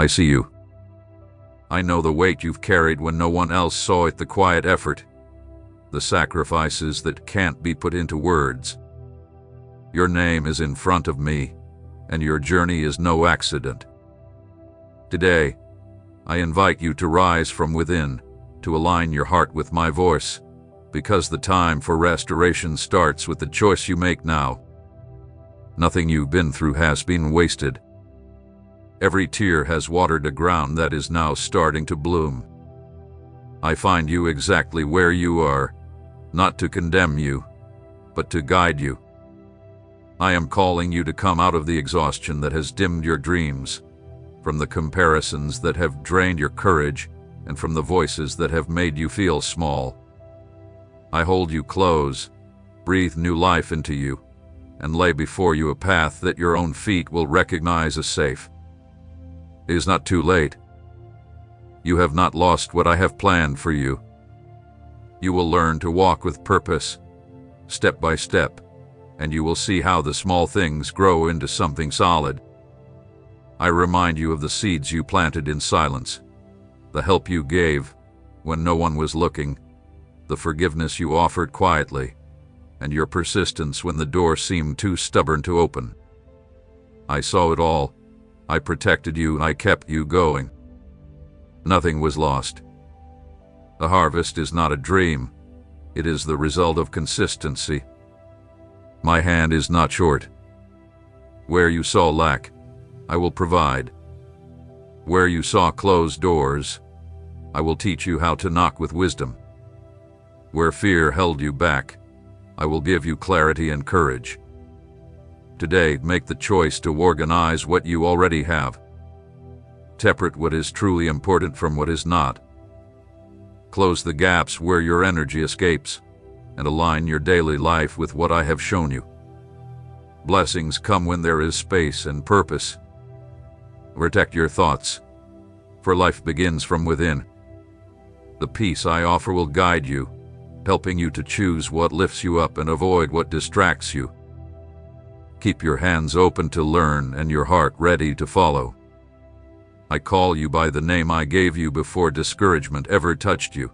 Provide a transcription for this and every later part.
I see you. I know the weight you've carried when no one else saw it, the quiet effort, the sacrifices that can't be put into words. Your name is in front of me, and your journey is no accident. Today, I invite you to rise from within, to align your heart with my voice, because the time for restoration starts with the choice you make now. Nothing you've been through has been wasted. Every tear has watered a ground that is now starting to bloom. I find you exactly where you are, not to condemn you, but to guide you. I am calling you to come out of the exhaustion that has dimmed your dreams, from the comparisons that have drained your courage, and from the voices that have made you feel small. I hold you close, breathe new life into you, and lay before you a path that your own feet will recognize as safe. It is not too late. You have not lost what I have planned for you. You will learn to walk with purpose, step by step, and you will see how the small things grow into something solid. I remind you of the seeds you planted in silence, the help you gave when no one was looking, the forgiveness you offered quietly, and your persistence when the door seemed too stubborn to open. I saw it all. I protected you and I kept you going. Nothing was lost. The harvest is not a dream. It is the result of consistency. My hand is not short. Where you saw lack, I will provide. Where you saw closed doors, I will teach you how to knock with wisdom. Where fear held you back, I will give you clarity and courage. Today, make the choice to organize what you already have. Separate what is truly important from what is not. Close the gaps where your energy escapes, and align your daily life with what I have shown you. Blessings come when there is space and purpose. Protect your thoughts, for life begins from within. The peace I offer will guide you, helping you to choose what lifts you up and avoid what distracts you. Keep your hands open to learn and your heart ready to follow. I call you by the name I gave you before discouragement ever touched you.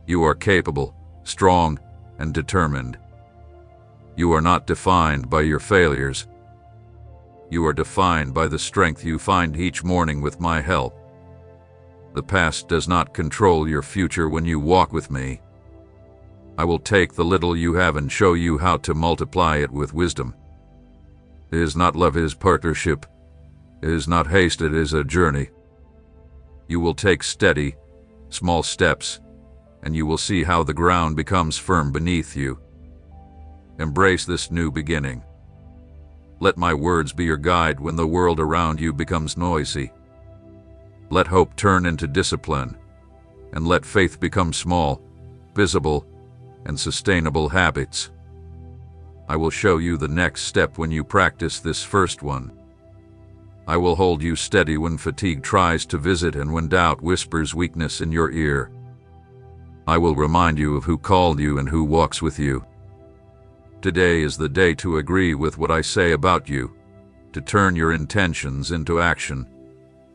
You are capable, strong, and determined. You are not defined by your failures. You are defined by the strength you find each morning with my help. The past does not control your future when you walk with me. I will take the little you have and show you how to multiply it with wisdom. It is not love, it is partnership. It is not haste, it is a journey. You will take steady, small steps, and you will see how the ground becomes firm beneath you. Embrace this new beginning. Let my words be your guide when the world around you becomes noisy. Let hope turn into discipline, and let faith become small, visible, and sustainable habits. I will show you the next step when you practice this first one. I will hold you steady when fatigue tries to visit and when doubt whispers weakness in your ear. I will remind you of who called you and who walks with you. Today is the day to agree with what I say about you, to turn your intentions into action,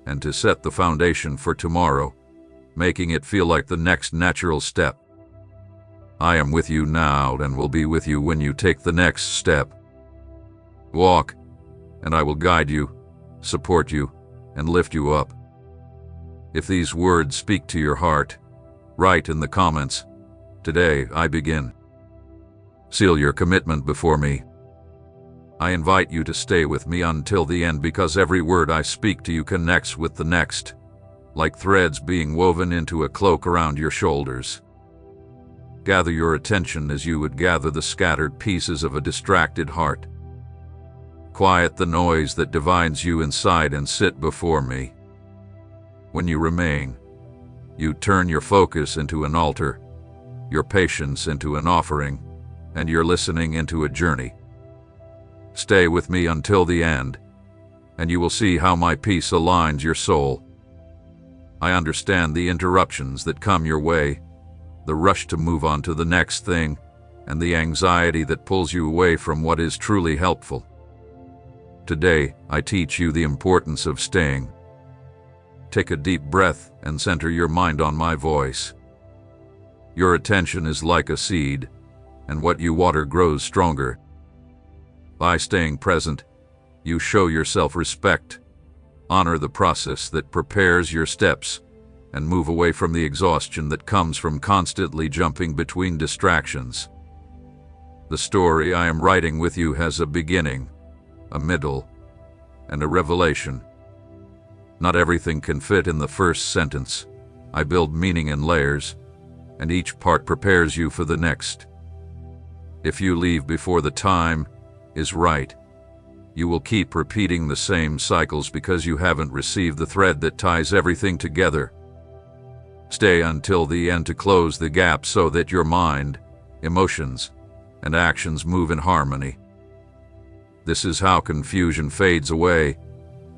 and to set the foundation for tomorrow, making it feel like the next natural step. I am with you now and will be with you when you take the next step. Walk, and I will guide you, support you, and lift you up. If these words speak to your heart, write in the comments, "Today I begin." Seal your commitment before me. I invite you to stay with me until the end because every word I speak to you connects with the next, like threads being woven into a cloak around your shoulders. Gather your attention as you would gather the scattered pieces of a distracted heart. Quiet the noise that divides you inside and sit before me. When you remain, you turn your focus into an altar, your patience into an offering, and your listening into a journey. Stay with me until the end, and you will see how my peace aligns your soul. I understand the interruptions that come your way, the rush to move on to the next thing, and the anxiety that pulls you away from what is truly helpful. Today, I teach you the importance of staying, Take a deep breath and center your mind on my voice. Your attention is like a seed, and what you water grows stronger. By staying present, you show yourself respect, honor the process that prepares your steps, and move away from the exhaustion that comes from constantly jumping between distractions. The story I am writing with you has a beginning, a middle, and a revelation. Not everything can fit in the first sentence. I build meaning in layers, and each part prepares you for the next. If you leave before the time is right, you will keep repeating the same cycles because you haven't received the thread that ties everything together. Stay until the end to close the gap so that your mind, emotions, and actions move in harmony. This is how confusion fades away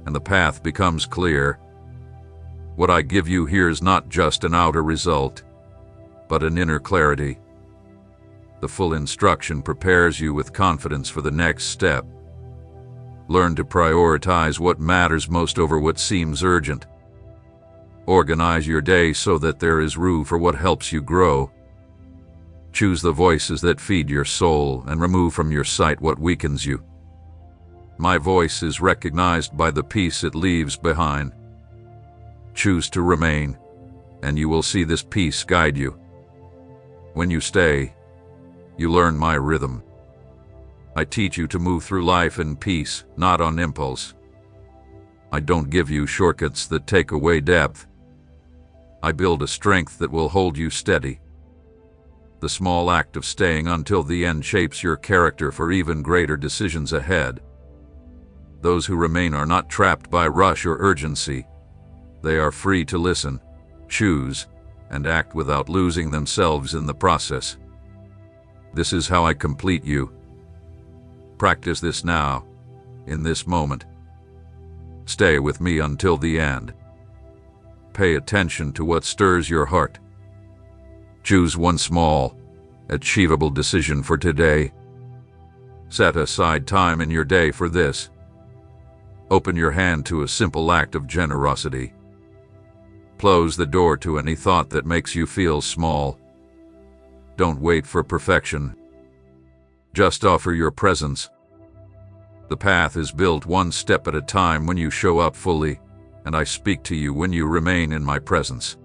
and the path becomes clear. What I give you here is not just an outer result, but an inner clarity. The full instruction prepares you with confidence for the next step. Learn to prioritize what matters most over what seems urgent. Organize your day so that there is room for what helps you grow. Choose the voices that feed your soul and remove from your sight what weakens you. My voice is recognized by the peace it leaves behind. Choose to remain, and you will see this peace guide you. When you stay, you learn my rhythm. I teach you to move through life in peace, not on impulse. I don't give you shortcuts that take away depth. I build a strength that will hold you steady. The small act of staying until the end shapes your character for even greater decisions ahead. Those who remain are not trapped by rush or urgency. They are free to listen, choose, and act without losing themselves in the process. This is how I complete you. Practice this now, in this moment. Stay with me until the end. Pay attention to what stirs your heart. Choose one small, achievable decision for today. Set aside time in your day for this. Open your hand to a simple act of generosity. Close the door to any thought that makes you feel small. Don't wait for perfection. Just offer your presence. The path is built one step at a time when you show up fully, and I speak to you when you remain in my presence.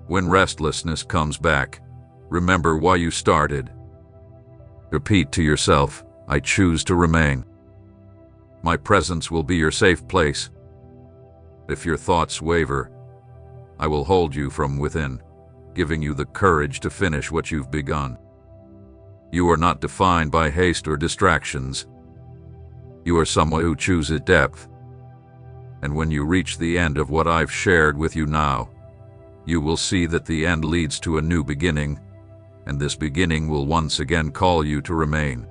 When restlessness comes back, remember why you started. Repeat to yourself, I choose to remain. My presence will be your safe place. If your thoughts waver, I will hold you from within, giving you the courage to finish what you've begun. You are not defined by haste or distractions. You are someone who chooses depth. And when you reach the end of what I've shared with you now, you will see that the end leads to a new beginning, and this beginning will once again call you to remain.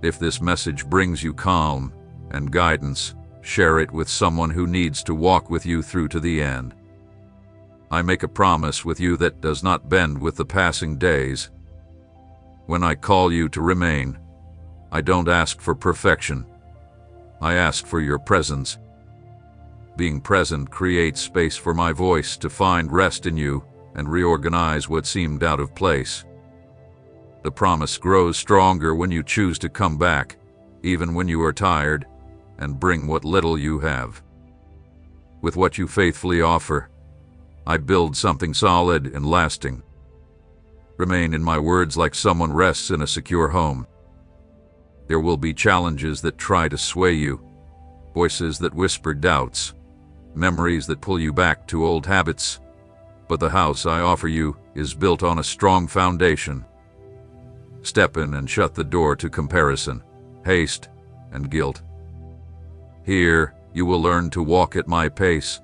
If this message brings you calm and guidance, share it with someone who needs to walk with you through to the end. I make a promise with you that does not bend with the passing days. When I call you to remain, I don't ask for perfection. I ask for your presence. Being present creates space for my voice to find rest in you and reorganize what seemed out of place. The promise grows stronger when you choose to come back, even when you are tired, and bring what little you have. With what you faithfully offer, I build something solid and lasting. Remain in my words like someone rests in a secure home. There will be challenges that try to sway you, voices that whisper doubts, memories that pull you back to old habits, but the house I offer you is built on a strong foundation. Step in and shut the door to comparison, haste, and guilt. Here, you will learn to walk at my pace,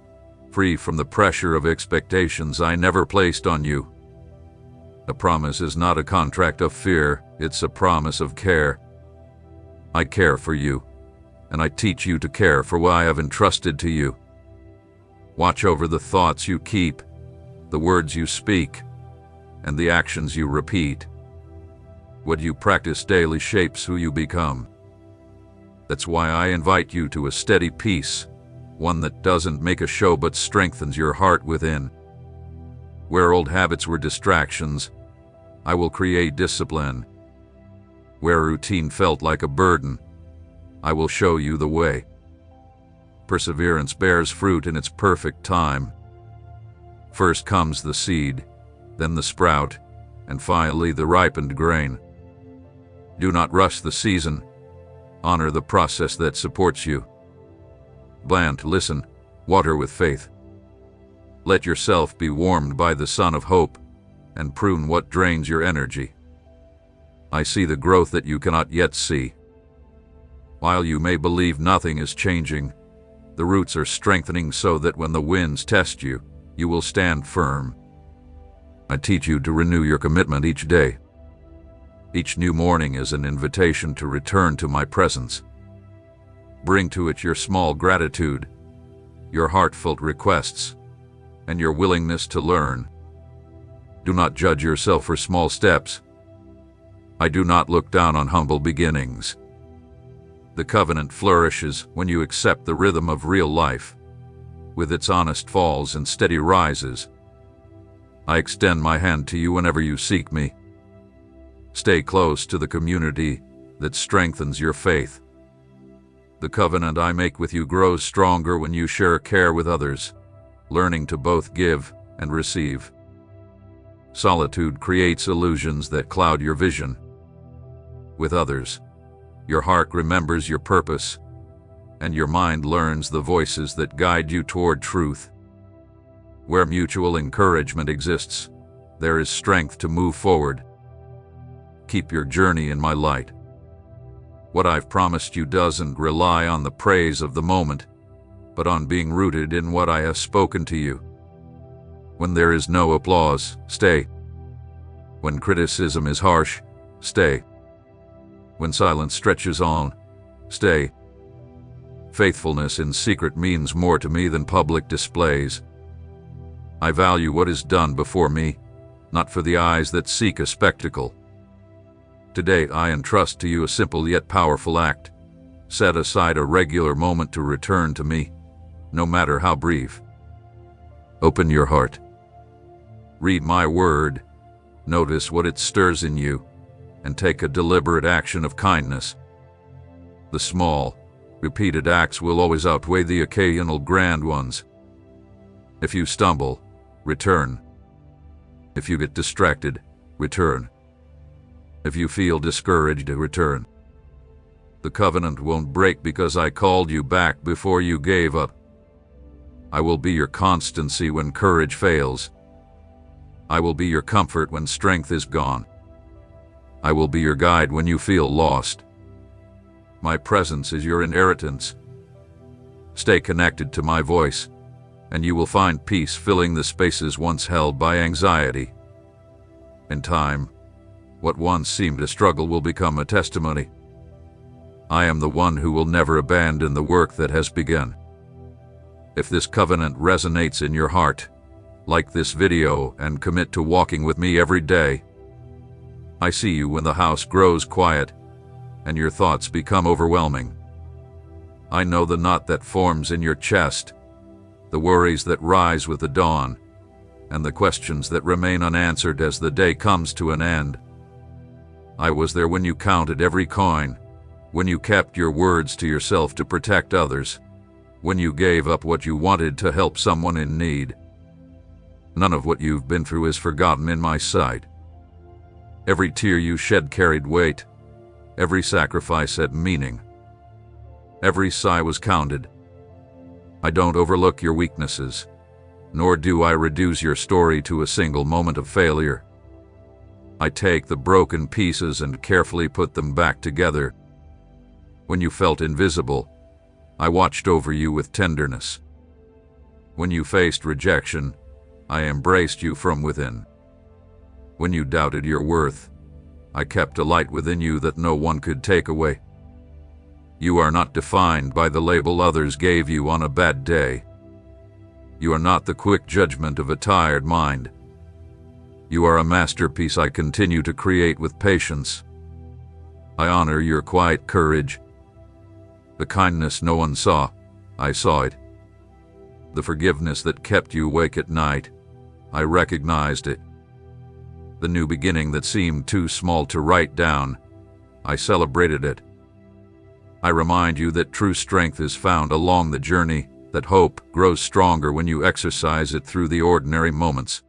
free from the pressure of expectations I never placed on you. A promise is not a contract of fear, it's a promise of care. I care for you, and I teach you to care for what I have entrusted to you. Watch over the thoughts you keep, the words you speak, and the actions you repeat. What you practice daily shapes who you become. That's why I invite you to a steady peace, one that doesn't make a show but strengthens your heart within. Where old habits were distractions, I will create discipline. Where routine felt like a burden, I will show you the way. Perseverance bears fruit in its perfect time. First comes the seed, then the sprout, and finally the ripened grain. Do not rush the season. Honor the process that supports you. Plant, listen, water with faith. Let yourself be warmed by the sun of hope, and prune what drains your energy. I see the growth that you cannot yet see. While you may believe nothing is changing, the roots are strengthening so that when the winds test you, you will stand firm. I teach you to renew your commitment each day. Each new morning is an invitation to return to my presence. Bring to it your small gratitude, your heartfelt requests, and your willingness to learn. Do not judge yourself for small steps. I do not look down on humble beginnings. The covenant flourishes when you accept the rhythm of real life, with its honest falls and steady rises. I extend my hand to you whenever you seek me. Stay close to the community that strengthens your faith. The covenant I make with you grows stronger when you share care with others, learning to both give and receive. Solitude creates illusions that cloud your vision. With others, your heart remembers your purpose, and your mind learns the voices that guide you toward truth. Where mutual encouragement exists, there is strength to move forward. Keep your journey in my light. What I've promised you doesn't rely on the praise of the moment, but on being rooted in what I have spoken to you. When there is no applause, stay. When criticism is harsh, stay. When silence stretches on, stay. Faithfulness in secret means more to me than public displays. I value what is done before me, not for the eyes that seek a spectacle. Today I entrust to you a simple yet powerful act. Set aside a regular moment to return to me, no matter how brief. Open your heart. Read my word, notice what it stirs in you, and take a deliberate action of kindness. The small, repeated acts will always outweigh the occasional grand ones. If you stumble, return. If you get distracted, return. If you feel discouraged, return. The covenant won't break because I called you back before you gave up. I will be your constancy when courage fails. I will be your comfort when strength is gone. I will be your guide when you feel lost. My presence is your inheritance. Stay connected to my voice, and you will find peace filling the spaces once held by anxiety. In time, what once seemed a struggle will become a testimony. I am the one who will never abandon the work that has begun. If this covenant resonates in your heart, like this video and commit to walking with me every day. I see you when the house grows quiet and your thoughts become overwhelming. I know the knot that forms in your chest, the worries that rise with the dawn, and the questions that remain unanswered as the day comes to an end. I was there when you counted every coin, when you kept your words to yourself to protect others, when you gave up what you wanted to help someone in need. None of what you've been through is forgotten in my sight. Every tear you shed carried weight. Every sacrifice had meaning. Every sigh was counted. I don't overlook your weaknesses, nor do I reduce your story to a single moment of failure. I take the broken pieces and carefully put them back together. When you felt invisible, I watched over you with tenderness. When you faced rejection, I embraced you from within. When you doubted your worth, I kept a light within you that no one could take away. You are not defined by the label others gave you on a bad day. You are not the quick judgment of a tired mind. You are a masterpiece I continue to create with patience. I honor your quiet courage. The kindness no one saw, I saw it, The forgiveness that kept you awake at night, I recognized it. The new beginning that seemed too small to write down, I celebrated it. I remind you that true strength is found along the journey, that hope grows stronger when you exercise it through the ordinary moments.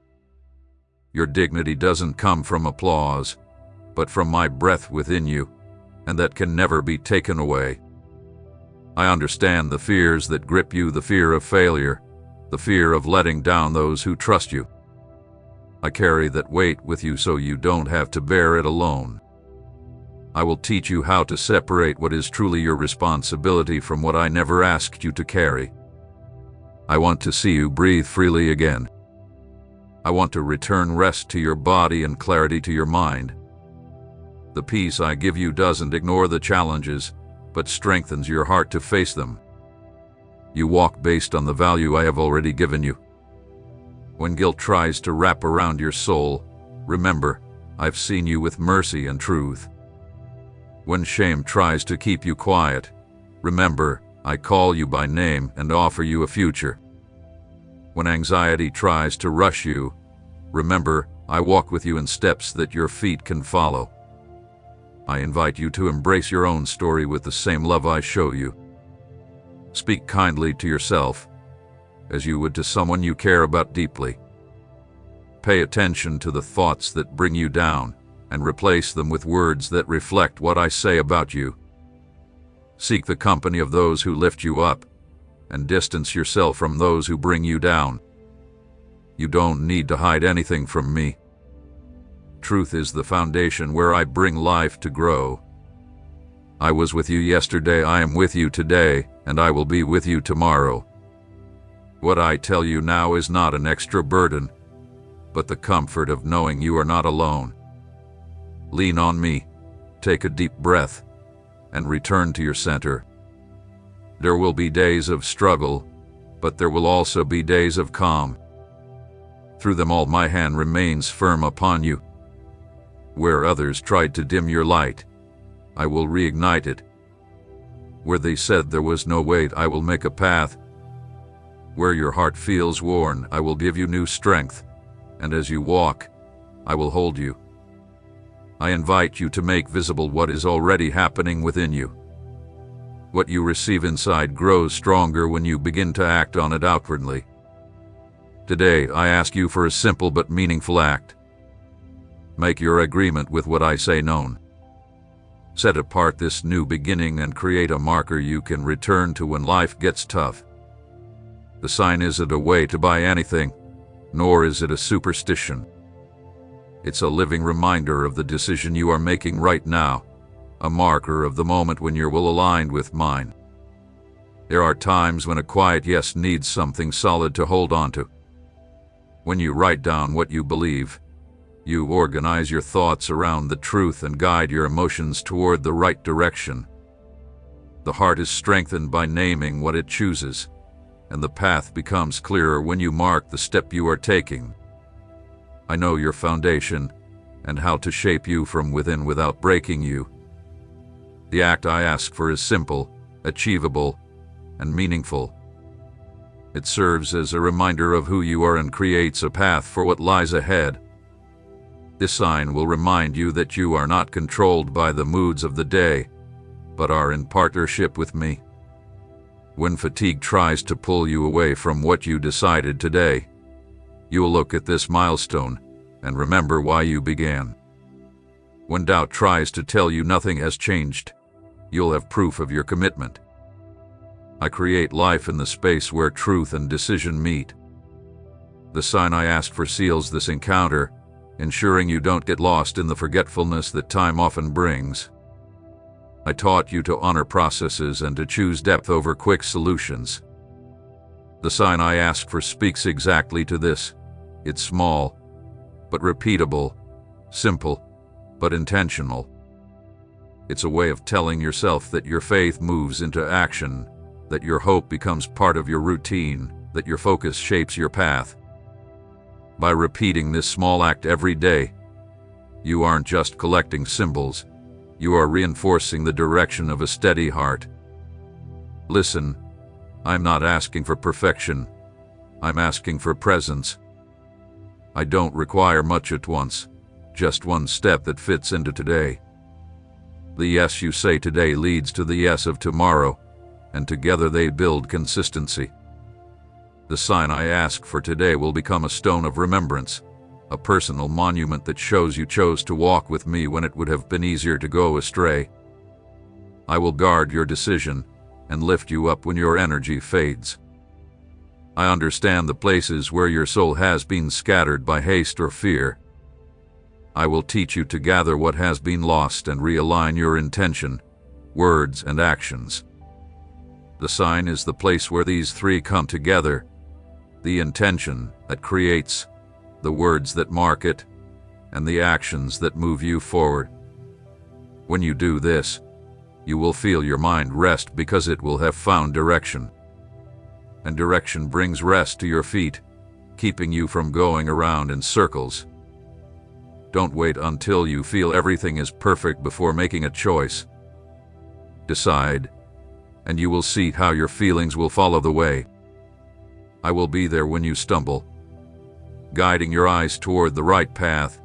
Your dignity doesn't come from applause, but from my breath within you, and that can never be taken away. I understand the fears that grip you, the fear of failure, the fear of letting down those who trust you. I carry that weight with you so you don't have to bear it alone. I will teach you how to separate what is truly your responsibility from what I never asked you to carry. I want to see you breathe freely again. I want to return rest to your body and clarity to your mind. The peace I give you doesn't ignore the challenges, but strengthens your heart to face them. You walk based on the value I have already given you. When guilt tries to wrap around your soul, remember, I've seen you with mercy and truth. When shame tries to keep you quiet, remember, I call you by name and offer you a future. When anxiety tries to rush you, remember, I walk with you in steps that your feet can follow. I invite you to embrace your own story with the same love I show you. Speak kindly to yourself, as you would to someone you care about deeply. Pay attention to the thoughts that bring you down, and replace them with words that reflect what I say about you. Seek the company of those who lift you up, and distance yourself from those who bring you down. You don't need to hide anything from me. Truth is the foundation where I bring life to grow. I was with you yesterday, I am with you today, and I will be with you tomorrow. What I tell you now is not an extra burden, but the comfort of knowing you are not alone. Lean on me, take a deep breath, and return to your center. There will be days of struggle, but there will also be days of calm. Through them all my hand remains firm upon you. Where others tried to dim your light, I will reignite it. Where they said there was no way, I will make a path. Where your heart feels worn, I will give you new strength, and as you walk, I will hold you. I invite you to make visible what is already happening within you. What you receive inside grows stronger when you begin to act on it outwardly. Today, I ask you for a simple but meaningful act. Make your agreement with what I say known. Set apart this new beginning and create a marker you can return to when life gets tough. The sign isn't a way to buy anything, nor is it a superstition. It's a living reminder of the decision you are making right now, a marker of the moment when your will aligned with mine. There are times when a quiet yes needs something solid to hold on to. When you write down what you believe, you organize your thoughts around the truth and guide your emotions toward the right direction. The heart is strengthened by naming what it chooses, and the path becomes clearer when you mark the step you are taking. I know your foundation and how to shape you from within without breaking you. The act I ask for is simple, achievable, and meaningful. It serves as a reminder of who you are and creates a path for what lies ahead. This sign will remind you that you are not controlled by the moods of the day, but are in partnership with me. When fatigue tries to pull you away from what you decided today, you will look at this milestone and remember why you began. When doubt tries to tell you nothing has changed, you'll have proof of your commitment. I create life in the space where truth and decision meet. The sign I asked for seals this encounter, ensuring you don't get lost in the forgetfulness that time often brings. I taught you to honor processes and to choose depth over quick solutions. The sign I ask for speaks exactly to this. It's small, but repeatable, simple, but intentional. It's a way of telling yourself that your faith moves into action, that your hope becomes part of your routine, that your focus shapes your path. By repeating this small act every day, you aren't just collecting symbols, you are reinforcing the direction of a steady heart. Listen, I'm not asking for perfection, I'm asking for presence. I don't require much at once, just one step that fits into today. The yes you say today leads to the yes of tomorrow, and together they build consistency. The sign I ask for today will become a stone of remembrance, a personal monument that shows you chose to walk with me when it would have been easier to go astray. I will guard your decision and lift you up when your energy fades. I understand the places where your soul has been scattered by haste or fear. I will teach you to gather what has been lost and realign your intention, words, and actions. The sign is the place where these three come together: the intention that creates, the words that mark it, and the actions that move you forward. When you do this, you will feel your mind rest because it will have found direction. And direction brings rest to your feet, keeping you from going around in circles. Don't wait until you feel everything is perfect before making a choice. Decide, and you will see how your feelings will follow the way. I will be there when you stumble, guiding your eyes toward the right path.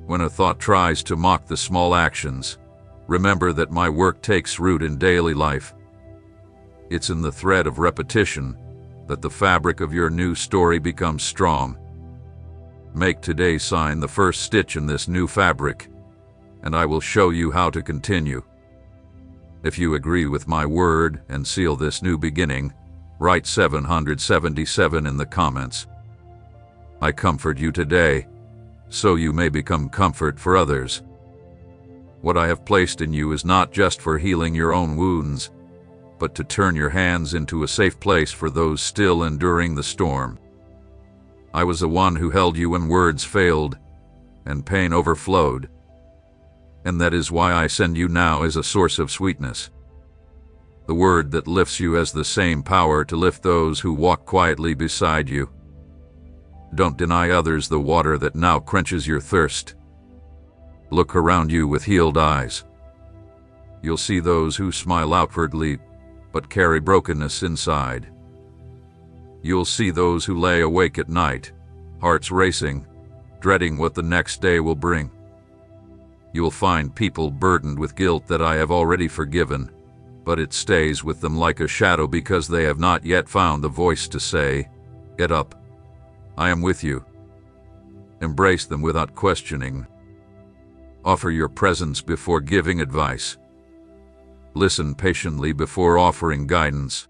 When a thought tries to mock the small actions, remember that my work takes root in daily life. It's in the thread of repetition that the fabric of your new story becomes strong. Make today's sign the first stitch in this new fabric, and I will show you how to continue. If you agree with my word and seal this new beginning, write 777 in the comments. I comfort you today, so you may become comfort for others. What I have placed in you is not just for healing your own wounds, but to turn your hands into a safe place for those still enduring the storm. I was the one who held you when words failed and pain overflowed, and that is why I send you now as a source of sweetness. The word that lifts you has the same power to lift those who walk quietly beside you. Don't deny others the water that now quenches your thirst. Look around you with healed eyes. You'll see those who smile outwardly, but carry brokenness inside. You'll see those who lay awake at night, hearts racing, dreading what the next day will bring. You'll find people burdened with guilt that I have already forgiven, but it stays with them like a shadow because they have not yet found the voice to say, "Get up. I am with you." Embrace them without questioning. Offer your presence before giving advice. Listen patiently before offering guidance.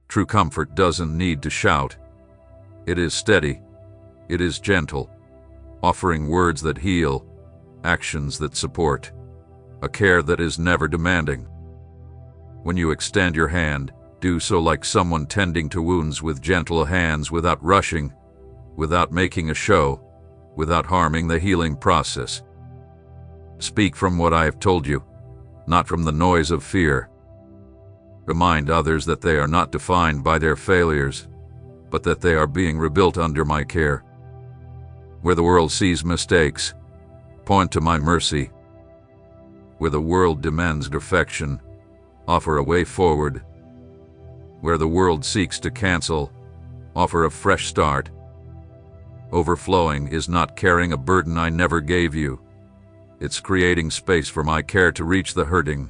True comfort doesn't need to shout. It is steady. It is gentle, offering words that heal, actions that support, a care that is never demanding. When you extend your hand, do so like someone tending to wounds with gentle hands, without rushing, without making a show, without harming the healing process. Speak from what I have told you, not from the noise of fear. Remind others that they are not defined by their failures, but that they are being rebuilt under my care. Where the world sees mistakes, point to my mercy. Where the world demands perfection, offer a way forward. Where the world seeks to cancel, offer a fresh start. Overflowing is not carrying a burden I never gave you. It's creating space for my care to reach the hurting.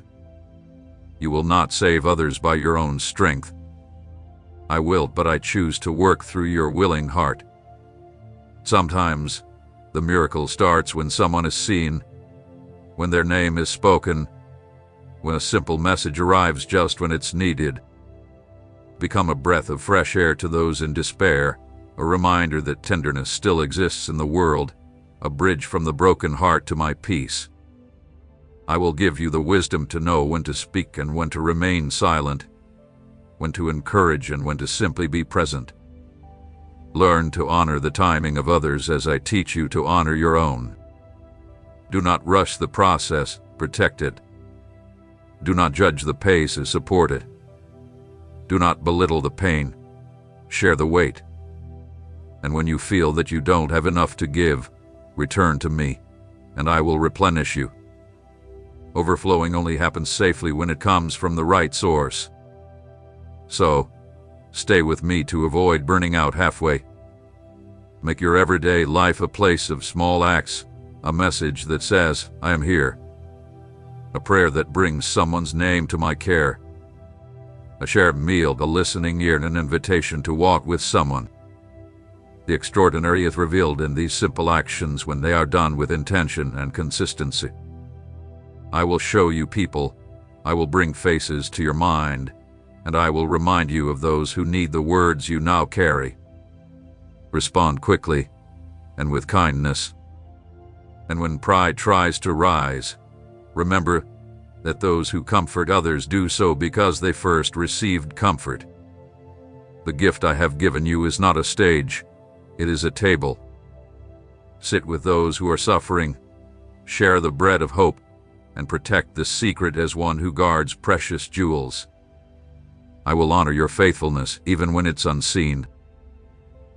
You will not save others by your own strength. I will, but I choose to work through your willing heart. Sometimes, the miracle starts when someone is seen, when their name is spoken, when a simple message arrives just when it's needed. Become a breath of fresh air to those in despair, a reminder that tenderness still exists in the world, a bridge from the broken heart to my peace. I will give you the wisdom to know when to speak and when to remain silent, when to encourage and when to simply be present. Learn to honor the timing of others as I teach you to honor your own. Do not rush the process, protect it. Do not judge the pace, support it. Do not belittle the pain, share the weight. And when you feel that you don't have enough to give, return to me, and I will replenish you. Overflowing only happens safely when it comes from the right source. So, Stay with me to avoid burning out halfway. Make your everyday life a place of small acts, a message that says, I am here. A prayer that brings someone's name to my care. A shared meal, a listening ear, and an invitation to walk with someone. The extraordinary is revealed in these simple actions when they are done with intention and consistency. I will show you people, I will bring faces to your mind, and I will remind you of those who need the words you now carry. Respond quickly and with kindness. And when pride tries to rise, remember that those who comfort others do so because they first received comfort. The gift I have given you is not a stage, it is a table. Sit with those who are suffering, share the bread of hope, and protect the secret as one who guards precious jewels. I will honor your faithfulness even when it's unseen.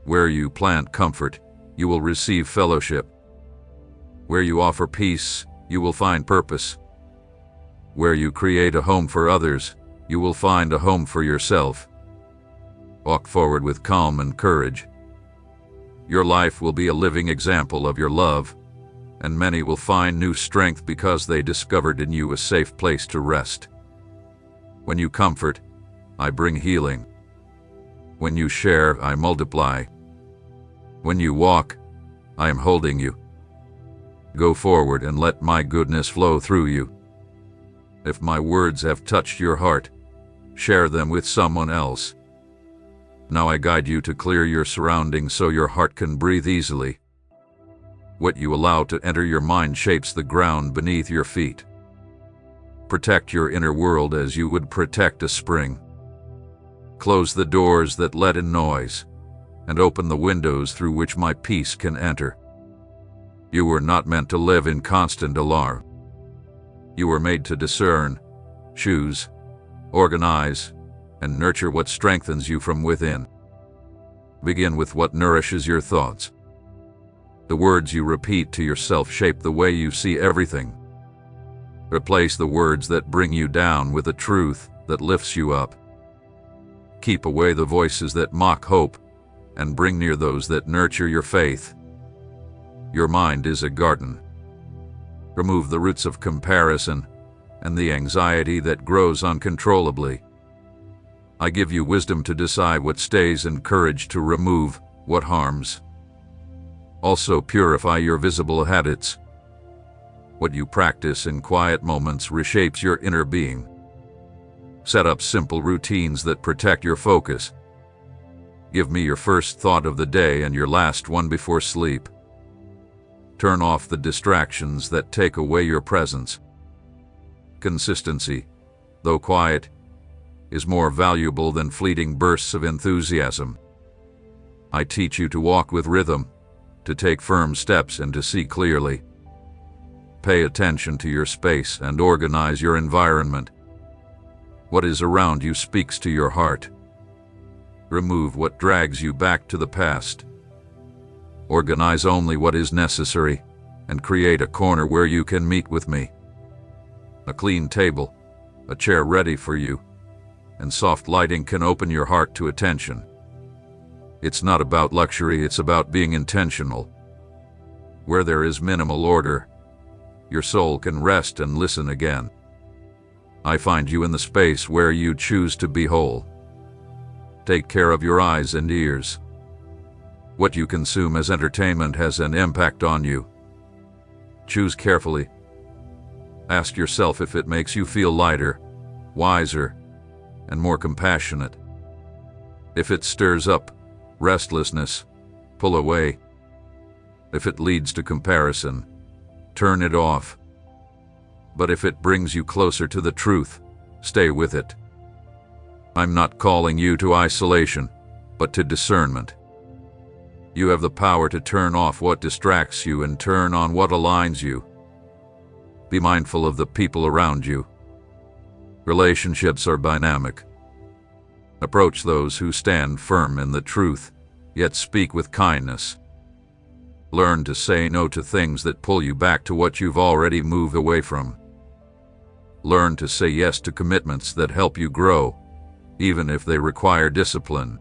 Where you plant comfort, you will receive fellowship. Where you offer peace, you will find purpose. Where you create a home for others, you will find a home for yourself. Walk forward with calm and courage. Your life will be a living example of your love, and many will find new strength because they discovered in you a safe place to rest. When you comfort, I bring healing. When you share, I multiply. When you walk, I am holding you. Go forward and let my goodness flow through you. If my words have touched your heart, share them with someone else. Now I guide you to clear your surroundings so your heart can breathe easily. What you allow to enter your mind shapes the ground beneath your feet. Protect your inner world as you would protect a spring. Close the doors that let in noise, and open the windows through which my peace can enter. You were not meant to live in constant alarm. You were made to discern, choose, organize, and nurture what strengthens you from within. Begin with what nourishes your thoughts. The words you repeat to yourself shape the way you see everything. Replace the words that bring you down with a truth that lifts you up. Keep away the voices that mock hope, and bring near those that nurture your faith. Your mind is a garden. Remove the roots of comparison and the anxiety that grows uncontrollably. I give you wisdom to decide what stays and courage to remove what harms. Also purify your visible habits. What you practice in quiet moments reshapes your inner being. Set up simple routines that protect your focus. Give me your first thought of the day and your last one before sleep. Turn off the distractions that take away your presence. Consistency, though quiet, is more valuable than fleeting bursts of enthusiasm. I teach you to walk with rhythm, to take firm steps, and to see clearly. Pay attention to your space and organize your environment. What is around you speaks to your heart. Remove what drags you back to the past. Organize only what is necessary, and create a corner where you can meet with me. A clean table, a chair ready for you, and soft lighting can open your heart to attention. It's not about luxury, it's about being intentional. Where there is minimal order, your soul can rest and listen again. I find you in the space where you choose to be whole. Take care of your eyes and ears. What you consume as entertainment has an impact on you. Choose carefully. Ask yourself if it makes you feel lighter, wiser, and more compassionate. If it stirs up restlessness, pull away. If it leads to comparison, turn it off. But if it brings you closer to the truth, stay with it. I'm not calling you to isolation, but to discernment. You have the power to turn off what distracts you and turn on what aligns you. Be mindful of the people around you. Relationships are dynamic. Approach those who stand firm in the truth, yet speak with kindness. Learn to say no to things that pull you back to what you've already moved away from. Learn to say yes to commitments that help you grow, even if they require discipline.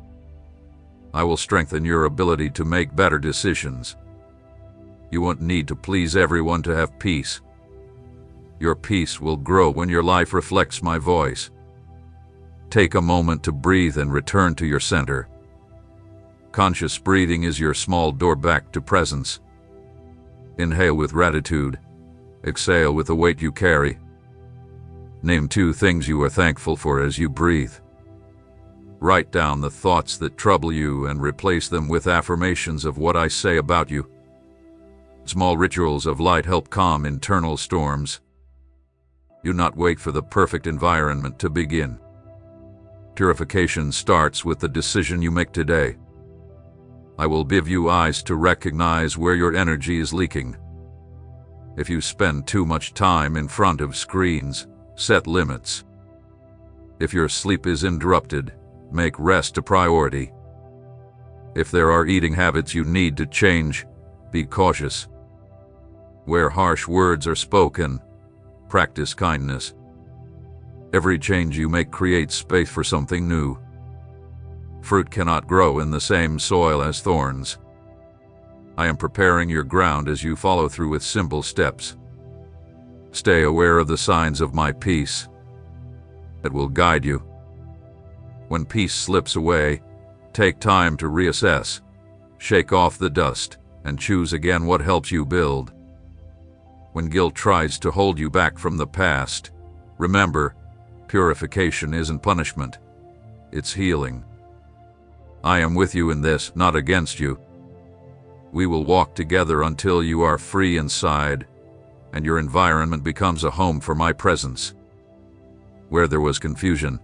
I will strengthen your ability to make better decisions. You won't need to please everyone to have peace. Your peace will grow when your life reflects my voice. Take a moment to breathe and return to your center. Conscious breathing is your small door back to presence. Inhale with gratitude. Exhale with the weight you carry. Name 2 things you are thankful for as you breathe. Write down the thoughts that trouble you and replace them with affirmations of what I say about you. Small rituals of light help calm internal storms. Do not wait for the perfect environment to begin. Purification starts with the decision you make today. I will give you eyes to recognize where your energy is leaking. If you spend too much time in front of screens, set limits. If your sleep is interrupted, make rest a priority. If there are eating habits you need to change, be cautious. Where harsh words are spoken, practice kindness. Every change you make creates space for something new. Fruit cannot grow in the same soil as thorns. I am preparing your ground as you follow through with simple steps. Stay aware of the signs of my peace. It will guide you. When peace slips away, take time to reassess, shake off the dust, and choose again what helps you build. When guilt tries to hold you back from the past, remember, purification isn't punishment, it's healing. I am with you in this, not against you. We will walk together until you are free inside, and your environment becomes a home for my presence. Where there was confusion,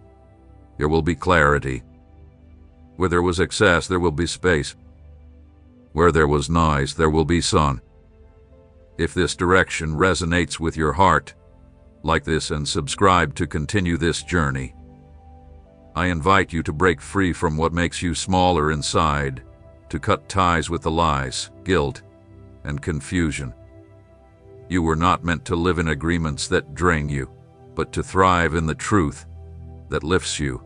there will be clarity. Where there was excess, there will be space. Where there was noise, there will be sun. If this direction resonates with your heart, like this and subscribe to continue this journey. I invite you to break free from what makes you smaller inside, to cut ties with the lies, guilt, and confusion. You were not meant to live in agreements that drain you, but to thrive in the truth that lifts you.